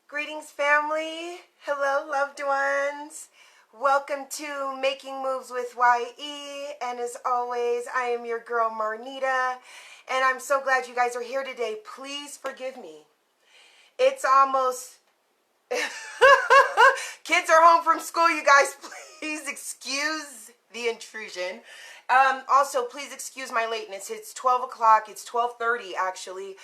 Greetings, family. Hello, loved ones. Welcome to Making Moves with YE. And as always, I am your girl, Marnita. And I'm so glad you guys are here today. Please forgive me. It's almost... Kids are home from school, you guys. Please excuse the intrusion. Also, please excuse my lateness. It's 12 o'clock. It's 12:30, actually.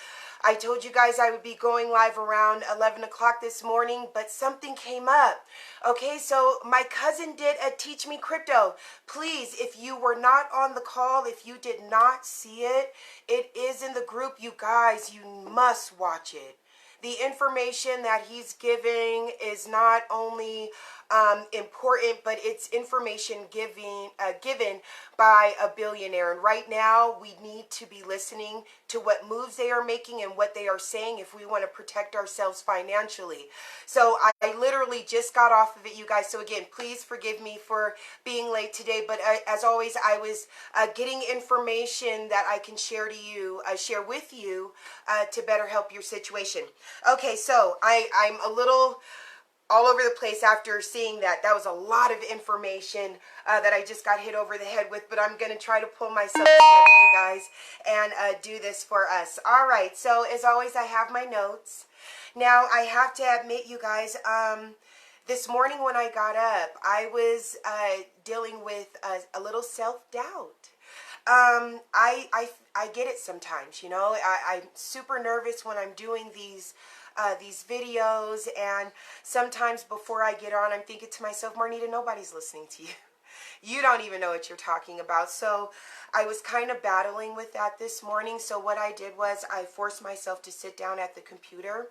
I told you guys I would be going live around 11 o'clock this morning, but something came up. Okay, so my cousin did a Teach Me Crypto. Please, if you were not on the call, if you did not see it, it is in the group. You guys, you must watch it. The information that he's giving is not only important, but it's information given by a billionaire. And right now, we need to be listening to what moves they are making and what they are saying if we want to protect ourselves financially. So I literally just got off of it, you guys. So again, please forgive me for being late today. But as always, I was getting information that I can share with you to better help your situation. Okay, so I'm a little all over the place after seeing that. That was a lot of information that I just got hit over the head with, but I'm going to try to pull myself together, you guys, and do this for us. All right, so as always, I have my notes. Now, I have to admit, you guys, this morning when I got up, I was dealing with a little self-doubt. I get it sometimes, you know. I'm super nervous when I'm doing these videos, and sometimes before I get on, I'm thinking to myself, Marnita, nobody's listening to you. You don't even know what you're talking about. So I was kind of battling with that this morning. So what I did was I forced myself to sit down at the computer,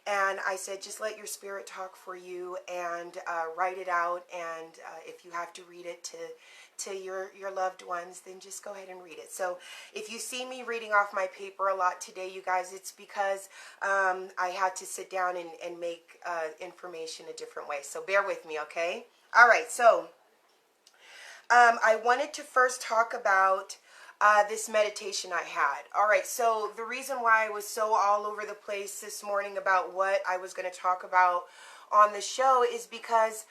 and I said, just let your spirit talk for you, and write it out. And if you have to read it to your loved ones, then just go ahead and read it. So if you see me reading off my paper a lot today, you guys, it's because I had to sit down and make information a different way. So bear with me, okay? All right, so I wanted to first talk about this meditation I had. All right, so the reason why I was so all over the place this morning about what I was going to talk about on the show is because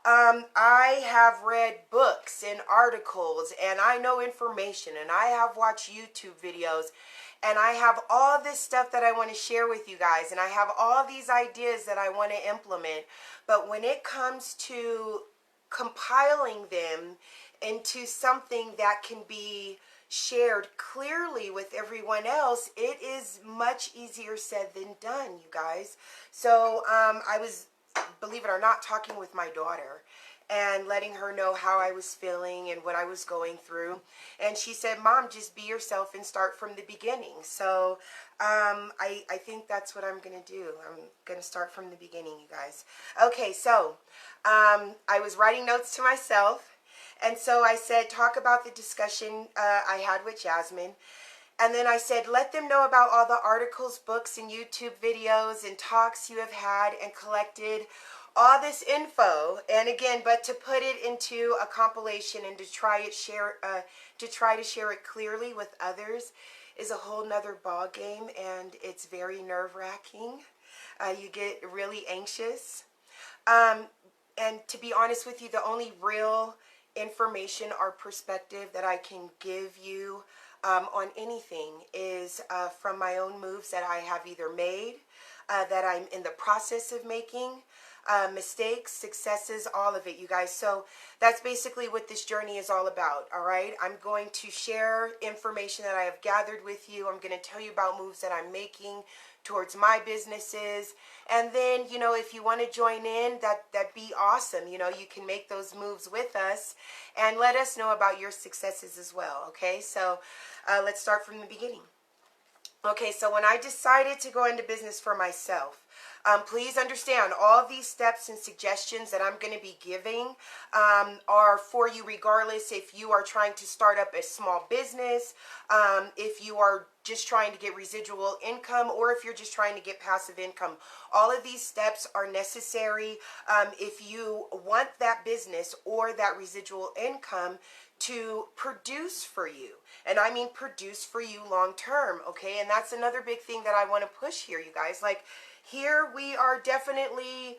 I have read books and articles, and I know information, and I have watched YouTube videos, and I have all this stuff that I want to share with you guys, and I have all these ideas that I want to implement. But when it comes to compiling them into something that can be shared clearly with everyone else, it is much easier said than done, you guys. So I was, believe it or not, talking with my daughter and letting her know how I was feeling and what I was going through. And she said, Mom, just be yourself and start from the beginning. So I think that's what I'm going to do. I'm going to start from the beginning, you guys. Okay, so I was writing notes to myself. And so I said, talk about the discussion I had with Jasmine. And then I said, let them know about all the articles, books, and YouTube videos and talks you have had and collected all this info. And again, but to put it into a compilation and to try to share it clearly with others is a whole nother ball game, and it's very nerve-wracking. You get really anxious. And to be honest with you, the only real information or perspective that I can give you on anything is from my own moves that I have either made, that I'm in the process of making, mistakes, successes, all of it, you guys. So that's basically what this journey is all about, all right? I'm going to share information that I have gathered with you. I'm going to tell you about moves that I'm making towards my businesses. And then, you know, if you want to join in, that'd be awesome. You know, you can make those moves with us and let us know about your successes as well, okay? So let's start from the beginning. Okay, so when I decided to go into business for myself, please understand all these steps and suggestions that I'm going to be giving are for you regardless if you are trying to start up a small business, if you are just trying to get residual income, or if you're just trying to get passive income. All of these steps are necessary if you want that business or that residual income to produce for you. And I mean produce for you long term, okay? And that's another big thing that I want to push here, you guys. Like, here we are definitely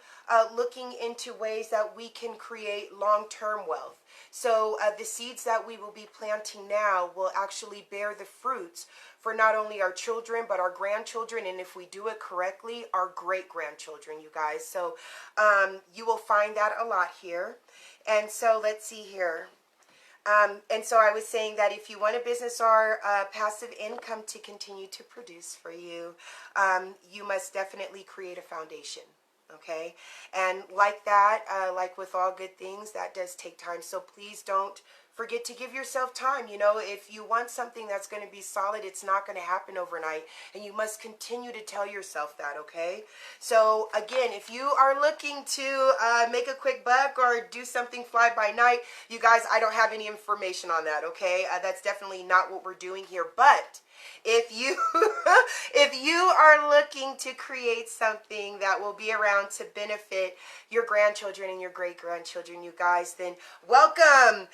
looking into ways that we can create long-term wealth. So the seeds that we will be planting now will actually bear the fruits for not only our children, but our grandchildren, and if we do it correctly, our great-grandchildren, you guys. So you will find that a lot here. And so let's see here. And so I was saying that if you want a business or passive income to continue to produce for you, you must definitely create a foundation. Okay. And like that, like with all good things, that does take time. So please don't forget to give yourself time. You know, if you want something that's going to be solid, it's not going to happen overnight. And you must continue to tell yourself that, okay? So again, if you are looking to make a quick buck or do something fly by night, you guys, I don't have any information on that, okay? That's definitely not what we're doing here. But if you if you are looking to create something that will be around to benefit your grandchildren and your great-grandchildren, you guys, then welcome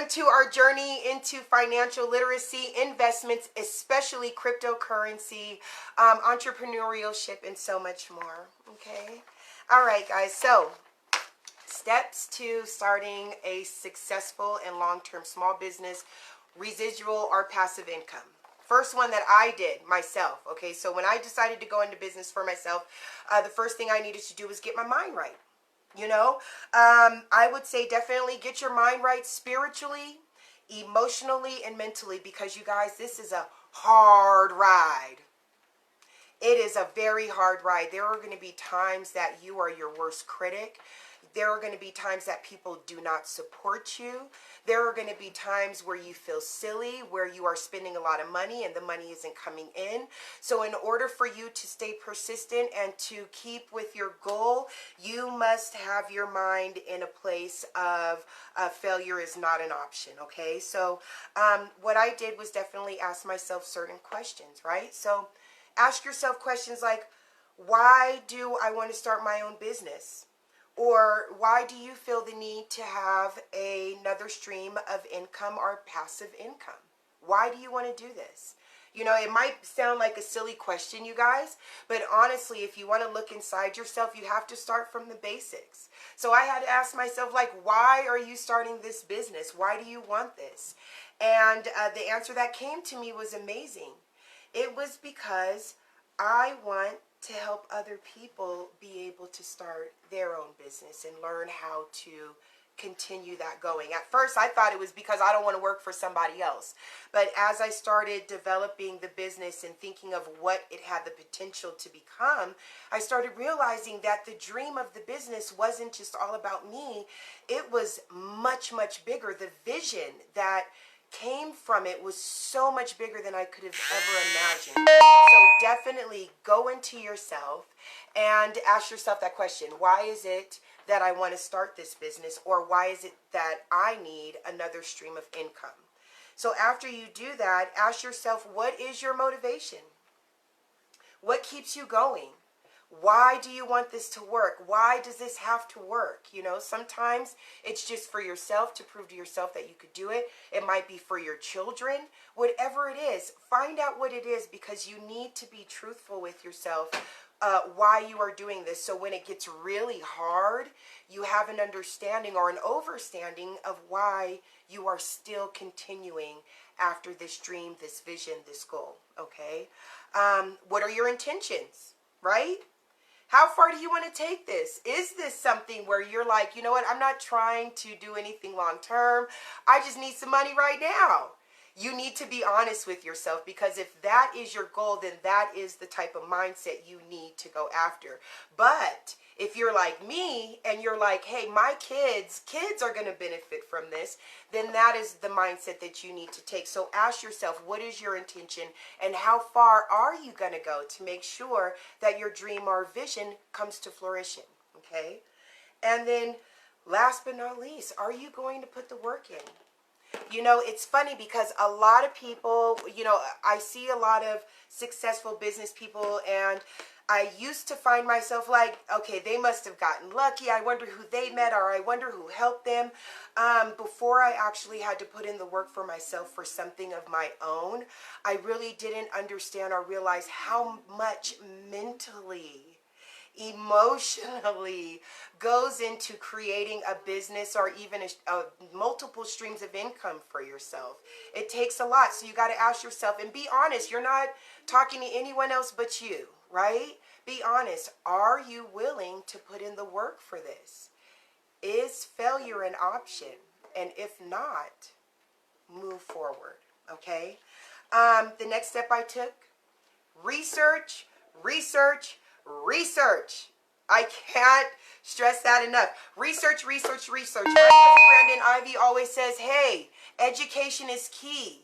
to our journey into financial literacy, investments, especially cryptocurrency, entrepreneurship, and so much more. Okay, all right, guys. So steps to starting a successful and long-term small business, residual or passive income. First one that I did myself, okay? So when I decided to go into business for myself, the first thing I needed to do was get my mind right. You know, I would say definitely get your mind right spiritually, emotionally, and mentally, because you guys, this is a hard ride. It is a very hard ride. There are going to be times that you are your worst critic. There are going to be times that people do not support you. There are going to be times where you feel silly, where you are spending a lot of money and the money isn't coming in. So in order for you to stay persistent and to keep with your goal, you must have your mind in a place of failure is not an option, okay? So what I did was definitely ask myself certain questions, right? So ask yourself questions like, why do I want to start my own business? Or why do you feel the need to have another stream of income or passive income? Why do you want to do this? You know, it might sound like a silly question, you guys, but honestly, if you want to look inside yourself, you have to start from the basics. So I had to ask myself, like, why are you starting this business? Why do you want this? And the answer that came to me was amazing. It was because I want to help other people be able to start their own business and learn how to continue that going. At first, I thought it was because I don't want to work for somebody else. But as I started developing the business and thinking of what it had the potential to become, I started realizing that the dream of the business wasn't just all about me. It was much, much bigger. The vision that came from it was so much bigger than I could have ever imagined. So definitely go into yourself and ask yourself that question. Why is it that I want to start this business? Or why is it that I need another stream of income? So after you do that, ask yourself, what is your motivation? What keeps you going? Why do you want this to work? Why does this have to work? You know, sometimes it's just for yourself, to prove to yourself that you could do it. It might be for your children. Whatever it is, find out what it is, because you need to be truthful with yourself why you are doing this. So when it gets really hard, you have an understanding or an overstanding of why you are still continuing after this dream, this vision, this goal. Okay? What are your intentions, right? How far do you want to take this? Is this something where you're like, you know what, I'm not trying to do anything long term. I just need some money right now. You need to be honest with yourself, because if that is your goal, then that is the type of mindset you need to go after. But if you're like me and you're like, hey, my kids are going to benefit from this, then that is the mindset that you need to take. So ask yourself, what is your intention and how far are you going to go to make sure that your dream or vision comes to fruition? Okay. And then last but not least, are you going to put the work in? You know, it's funny because a lot of people, you know, I see a lot of successful business people, and I used to find myself like, okay, they must have gotten lucky. I wonder who they met, or I wonder who helped them. Before I actually had to put in the work for myself for something of my own, I really didn't understand or realize how much mentally emotionally goes into creating a business or even a multiple streams of income for yourself. It takes a lot. So you got to ask yourself and be honest. You're not talking to anyone else but you, right? Be honest. Are you willing to put in the work for this? Is failure an option? And if not, move forward, okay? The next step I took, research, research, research. I can't stress that enough. Research, research, research. My cousin Brandon Ivy always says, hey, education is key.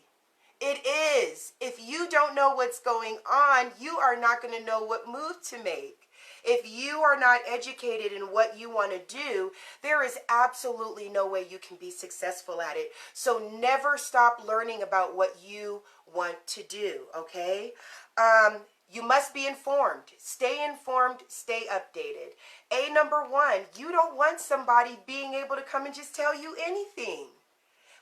It is. If you don't know what's going on, you are not going to know what move to make. If you are not educated in what you want to do, there is absolutely no way you can be successful at it. So never stop learning about what you want to do, okay? You must be informed. Stay informed, stay updated. Number one, you don't want somebody being able to come and just tell you anything.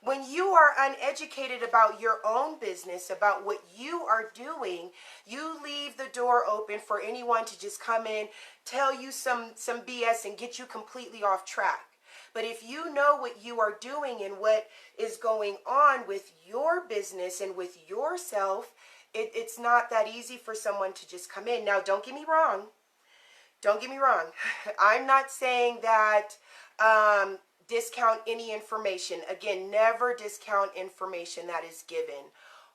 When you are uneducated about your own business, about what you are doing, you leave the door open for anyone to just come in, tell you some BS and get you completely off track. But if you know what you are doing and what is going on with your business and with yourself, it's not that easy for someone to just come in. Now, don't get me wrong. Don't get me wrong. I'm not saying that discount any information. Again, never discount information that is given.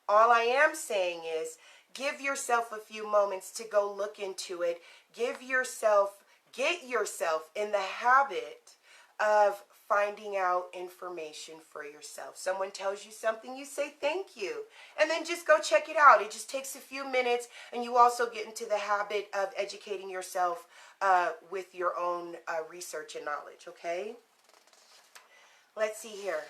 All I am saying is give yourself a few moments to go look into it. Get yourself in the habit of finding out information for yourself. Someone tells you something, you say thank you, and then just go check it out. It just takes a few minutes, and you also get into the habit of educating yourself with your own research and knowledge, okay? Let's see here.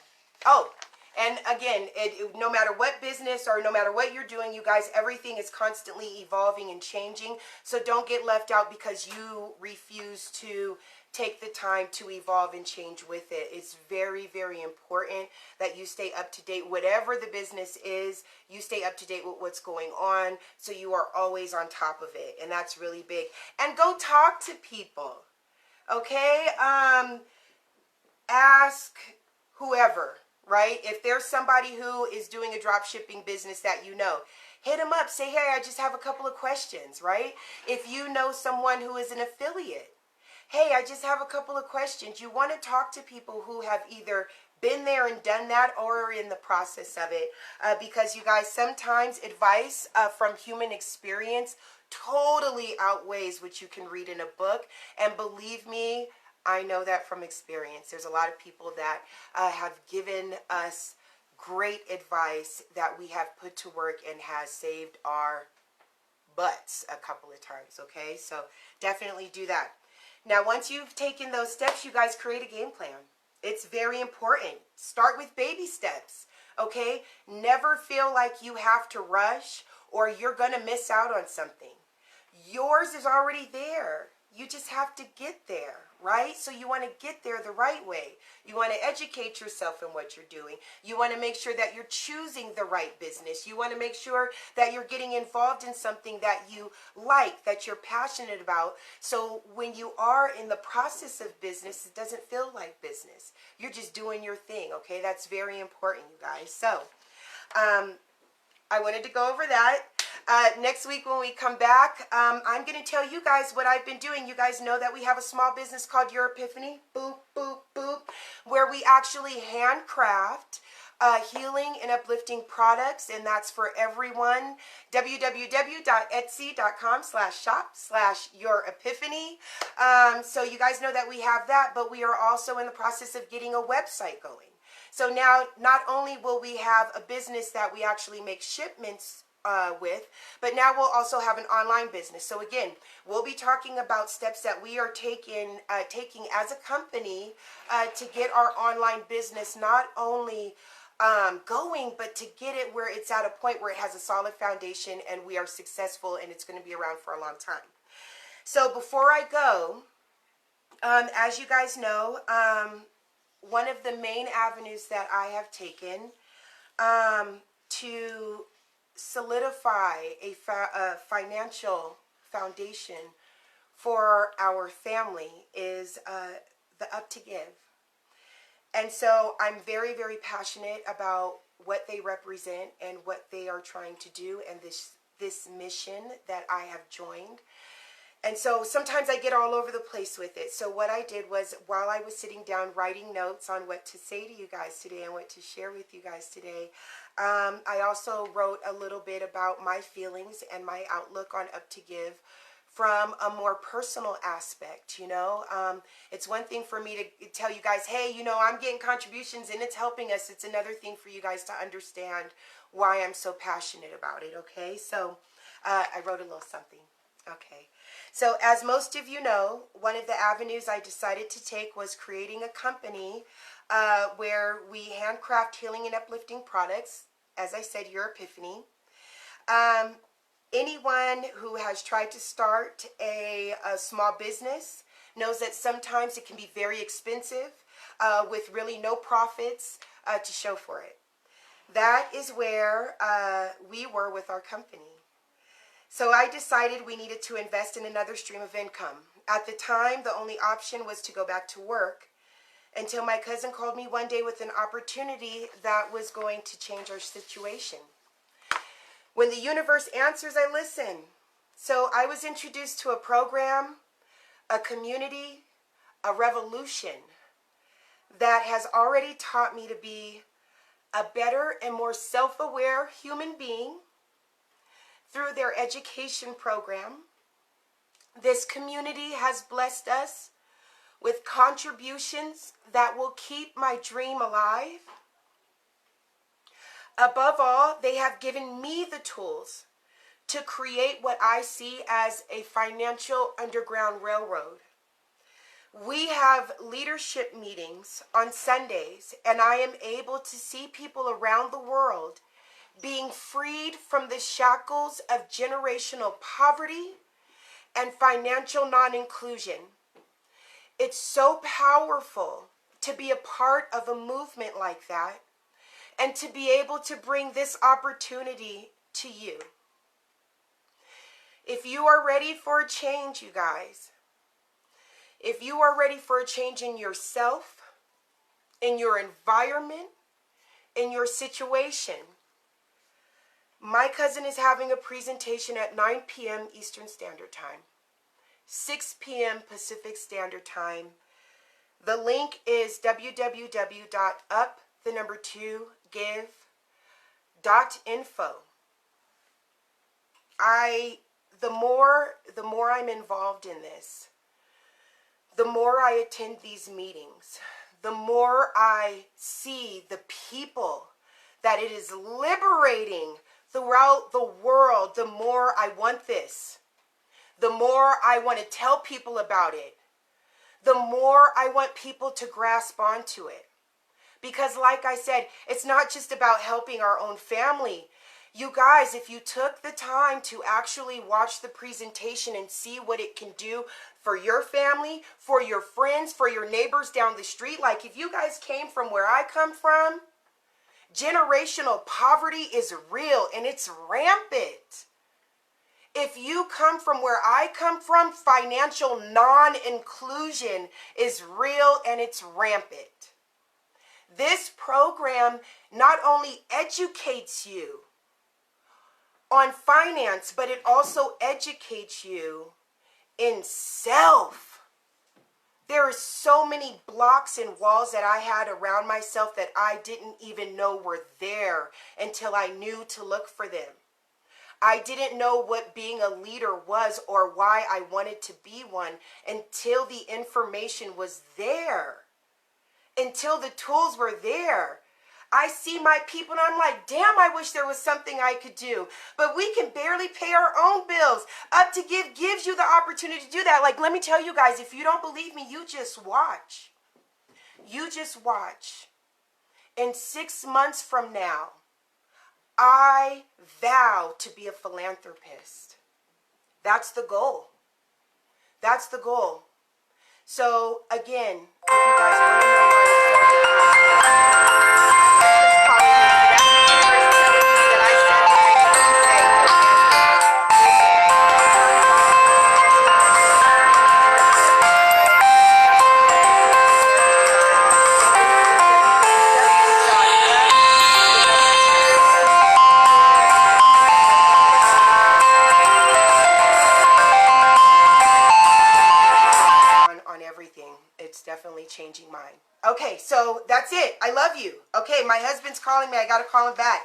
Oh, and again, no matter what business or no matter what you're doing, you guys, everything is constantly evolving and changing. So don't get left out because you refuse to take the time to evolve and change with it. It's very, very important that you stay up to date. Whatever the business is, you stay up to date with what's going on so you are always on top of it. And that's really big. And go talk to people, okay? Ask whoever, right? If there's somebody who is doing a drop shipping business that you know, hit them up. Say, hey, I just have a couple of questions, right? If you know someone who is an affiliate, hey, I just have a couple of questions. You want to talk to people who have either been there and done that or are in the process of it. Because you guys, sometimes advice from human experience totally outweighs what you can read in a book. And believe me, I know that from experience. There's a lot of people that have given us great advice that we have put to work and has saved our butts a couple of times, okay? So definitely do that. Now, once you've taken those steps, you guys create a game plan. It's very important. Start with baby steps, okay? Never feel like you have to rush or you're going to miss out on something. Yours is already there. You just have to get there, right? So you want to get there the right way. You want to educate yourself in what you're doing. You want to make sure that you're choosing the right business. You want to make sure that you're getting involved in something that you like, that you're passionate about. So when you are in the process of business, it doesn't feel like business. You're just doing your thing, okay? That's very important, you guys. So I wanted to go over that. Next week when we come back, I'm going to tell you guys what I've been doing. You guys know that we have a small business called Your Epiphany, boop, boop, boop, where we actually handcraft healing and uplifting products, and that's for everyone. www.etsy.com/shop/Your-Epiphany. So you guys know that we have that, but we are also in the process of getting a website going. So now, not only will we have a business that we actually make shipments with, but now we'll also have an online business. So again, we'll be talking about steps that we are taking as a company to get our online business not only going, but to get it where it's at a point where it has a solid foundation and we are successful and it's going to be around for a long time. So before I go, as you guys know, one of the main avenues that I have taken to solidify a financial foundation for our family is the Up to Give. And so I'm very, very passionate about what they represent and what they are trying to do, and this mission that I have joined. And so sometimes I get all over the place with it. So what I did was, while I was sitting down writing notes on what to say to you guys today and what to share with you guys today, I also wrote a little bit about my feelings and my outlook on Up to Give from a more personal aspect. It's one thing for me to tell you guys, hey, I'm getting contributions and it's helping us. It's another thing for you guys to understand why I'm so passionate about it, okay? So I wrote a little something. Okay, so as most of you know, one of the avenues I decided to take was creating a company where we handcraft healing and uplifting products. As I said, your epiphany. Anyone who has tried to start a small business knows that sometimes it can be very expensive with really no profits to show for it. That is where we were with our company. So I decided we needed to invest in another stream of income. At the time, the only option was to go back to work, until my cousin called me one day with an opportunity that was going to change our situation. When the universe answers, I listen. So I was introduced to a program, a community, a revolution that has already taught me to be a better and more self-aware human being. Through their education program, this community has blessed us with contributions that will keep my dream alive. Above all, they have given me the tools to create what I see as a financial underground railroad. We have leadership meetings on Sundays, and I am able to see people around the world being freed from the shackles of generational poverty and financial non-inclusion. It's so powerful to be a part of a movement like that and to be able to bring this opportunity to you. If you are ready for a change, you guys, if you are ready for a change in yourself, in your environment, in your situation, my cousin is having a presentation at 9 p.m. Eastern Standard Time, 6 p.m. Pacific Standard Time. The link is www.up2give.info. The more I'm involved in this, the more I attend these meetings, the more I see the people that it is liberating throughout the world, the more I want this. The more I want to tell people about it. The more I want people to grasp onto it. Because like I said, it's not just about helping our own family. You guys, if you took the time to actually watch the presentation and see what it can do for your family, for your friends, for your neighbors down the street, like if you guys came from where I come from, generational poverty is real and it's rampant. If you come from where I come from, financial non-inclusion is real and it's rampant. This program not only educates you on finance, but it also educates you in self. There are so many blocks and walls that I had around myself that I didn't even know were there until I knew to look for them. I didn't know what being a leader was or why I wanted to be one until the information was there, until the tools were there. I see my people and I'm like, damn, I wish there was something I could do. But we can barely pay our own bills. Up to Give gives you the opportunity to do that. Like, let me tell you guys, if you don't believe me, you just watch. You just watch. In 6 months from now, I vow to be a philanthropist. That's the goal. That's the goal. So, again, if you guys want to know why everything. It's definitely changing mine. Okay, so that's it. I love you. Okay, my husband's calling me. I got to call him back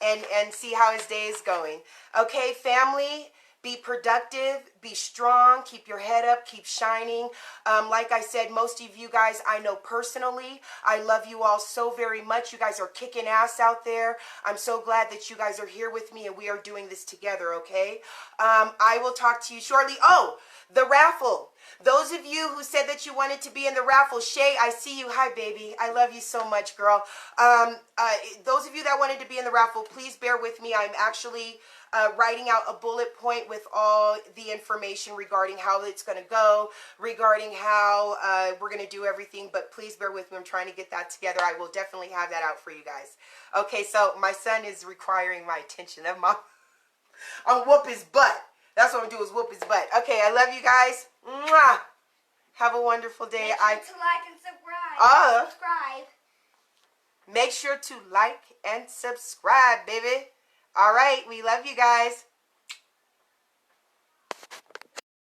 and see how his day is going. Okay, family, be productive, be strong, keep your head up, keep shining. Like I said, most of you guys I know personally. I love you all so very much. You guys are kicking ass out there. I'm so glad that you guys are here with me and we are doing this together, okay? I will talk to you shortly. Oh, the raffle. Those of you who said that you wanted to be in the raffle, Shay, I see you. Hi, baby. I love you so much, girl. Those of you that wanted to be in the raffle, please bear with me. I'm actually writing out a bullet point with all the information regarding how it's going to go, regarding how we're going to do everything. But please bear with me. I'm trying to get that together. I will definitely have that out for you guys. Okay, so my son is requiring my attention. I'm whoop his butt. That's what I'm doing is whoop his butt. Okay, I love you guys. Mwah. Have a wonderful day. Make sure to like and subscribe. Make sure to like and subscribe, baby. All right, we love you guys.